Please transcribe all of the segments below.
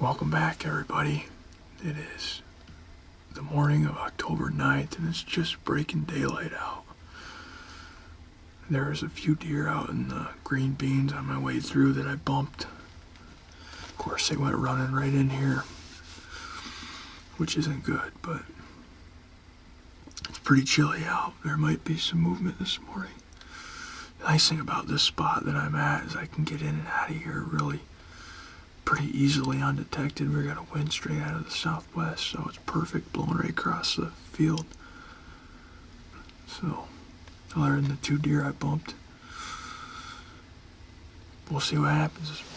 Welcome back, everybody. It is the morning of October 9th, and it's just breaking daylight out. There's a few deer out in the green beans on my way through that I bumped. Of course, they went running right in here, which isn't good, but it's pretty chilly out. There might be some movement this morning. The nice thing about this spot that I'm at is I can get in and out of here really pretty easily undetected. We got a wind straight out of the southwest, so it's perfect, blowing right across the field. So, other than the 2 deer I bumped, we'll see what happens this morning.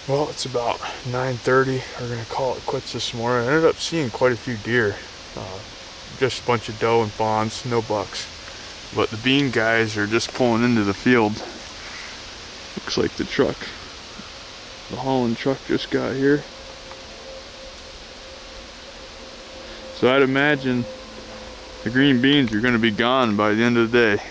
Well, it's about 9:30. We're gonna call it quits this morning. I ended up seeing quite a few deer. Just a bunch of doe and fawns, no bucks. But the bean guys are just pulling into the field. Looks like the hauling truck just got here. So I'd imagine the green beans are gonna be gone by the end of the day.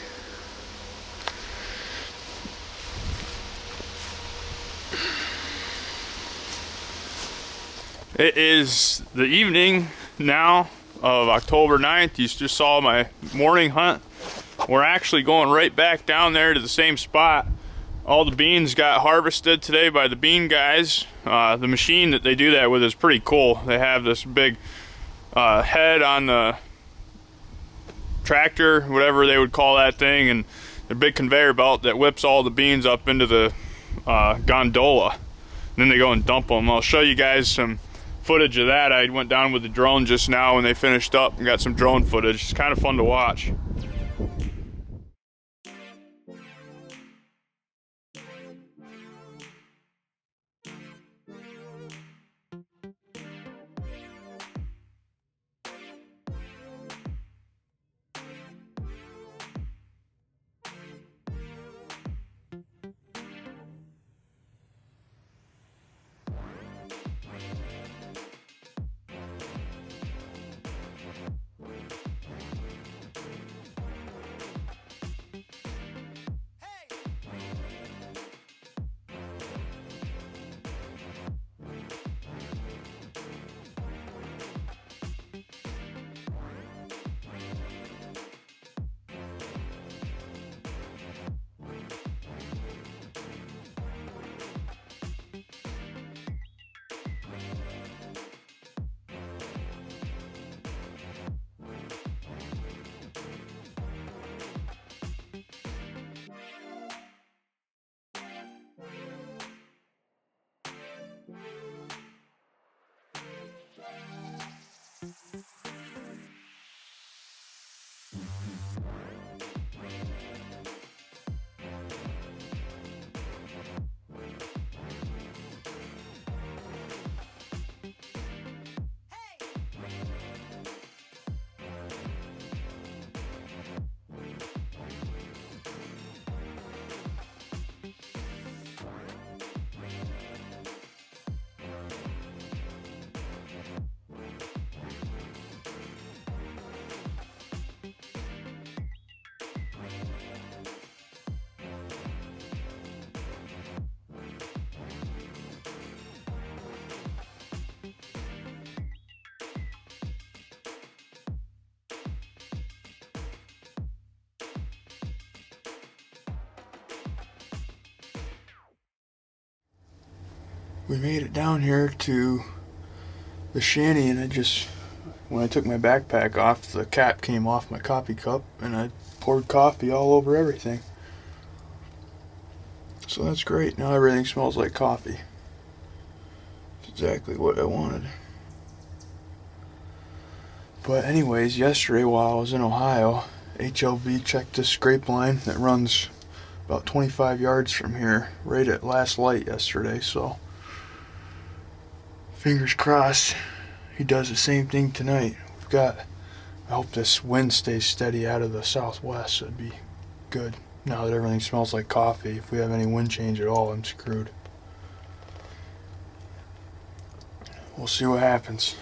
It is the evening now of October 9th. You just saw my morning hunt. We're actually going right back down there to the same spot. All the beans got harvested today by the bean guys. The machine that they do that with is pretty cool. They have this big head on the tractor, whatever they would call that thing, and a big conveyor belt that whips all the beans up into the gondola. And then they go and dump them. I'll show you guys some footage of that. I went down with the drone just now when they finished up and got some drone footage. It's kind of fun to watch. We made it down here to the shanty, and when I took my backpack off, the cap came off my coffee cup, and I poured coffee all over everything. So that's great. Now everything smells like coffee. It's exactly what I wanted. But anyways, yesterday while I was in Ohio, HLB checked this scrape line that runs about 25 yards from here, right at last light yesterday, so fingers crossed he does the same thing tonight. I hope this wind stays steady out of the southwest. That'd be good. Now that everything smells like coffee, if we have any wind change at all, I'm screwed. We'll see what happens.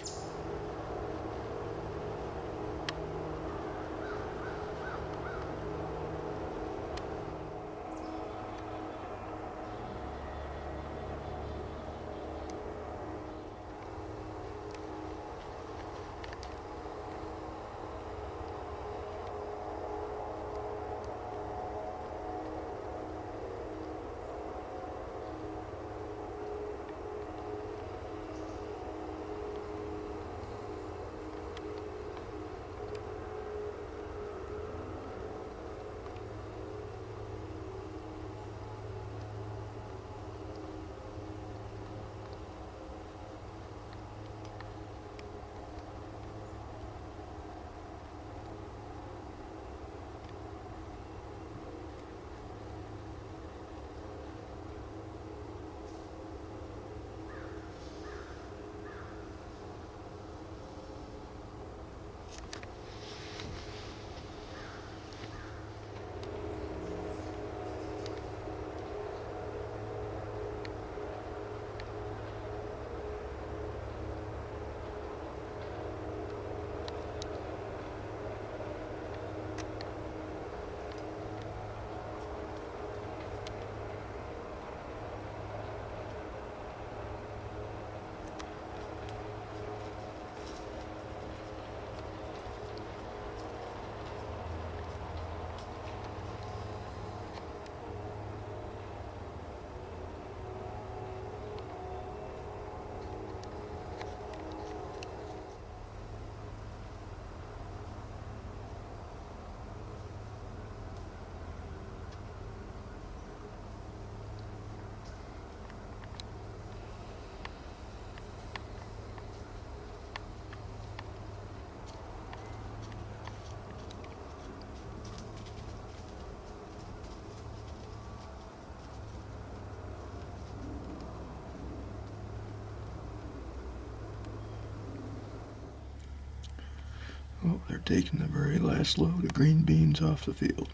Oh, they're taking the very last load of green beans off the field.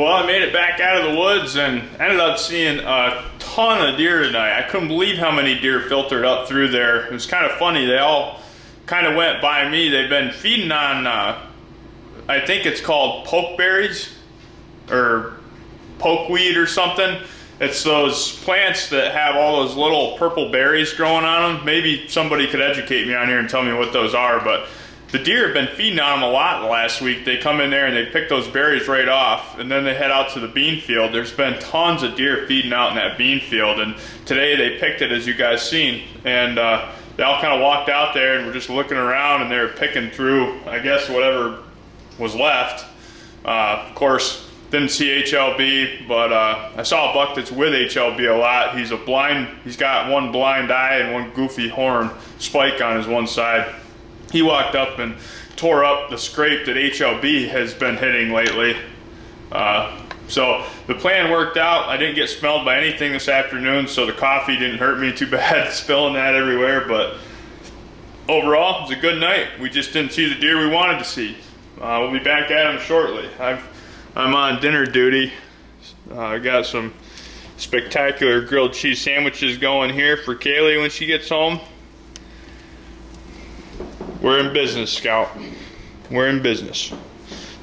Well, I made it back out of the woods and ended up seeing a ton of deer tonight. I couldn't believe how many deer filtered up through there. It was kind of funny. They all kind of went by me. They've been feeding on, I think it's called pokeberries or pokeweed or something. It's those plants that have all those little purple berries growing on them. Maybe somebody could educate me on here and tell me what those are, but the deer have been feeding on them a lot the last week. They come in there and they pick those berries right off, and then they head out to the bean field. There's been tons of deer feeding out in that bean field, and today they picked it, as you guys seen, and they all kind of walked out there and were just looking around, and they were picking through, I guess, whatever was left. Of course, didn't see HLB, but I saw a buck that's with HLB a lot. He's got one blind eye and one goofy horn spike on his one side. He walked up and tore up the scrape that HLB has been hitting lately. So the plan worked out. I didn't get smelled by anything this afternoon, so the coffee didn't hurt me too bad, spilling that everywhere. But overall, it was a good night. We just didn't see the deer we wanted to see. We'll be back at them shortly. I'm on dinner duty. I got some spectacular grilled cheese sandwiches going here for Kaylee when she gets home. We're in business, Scout. We're in business.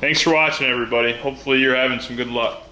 Thanks for watching, everybody. Hopefully you're having some good luck.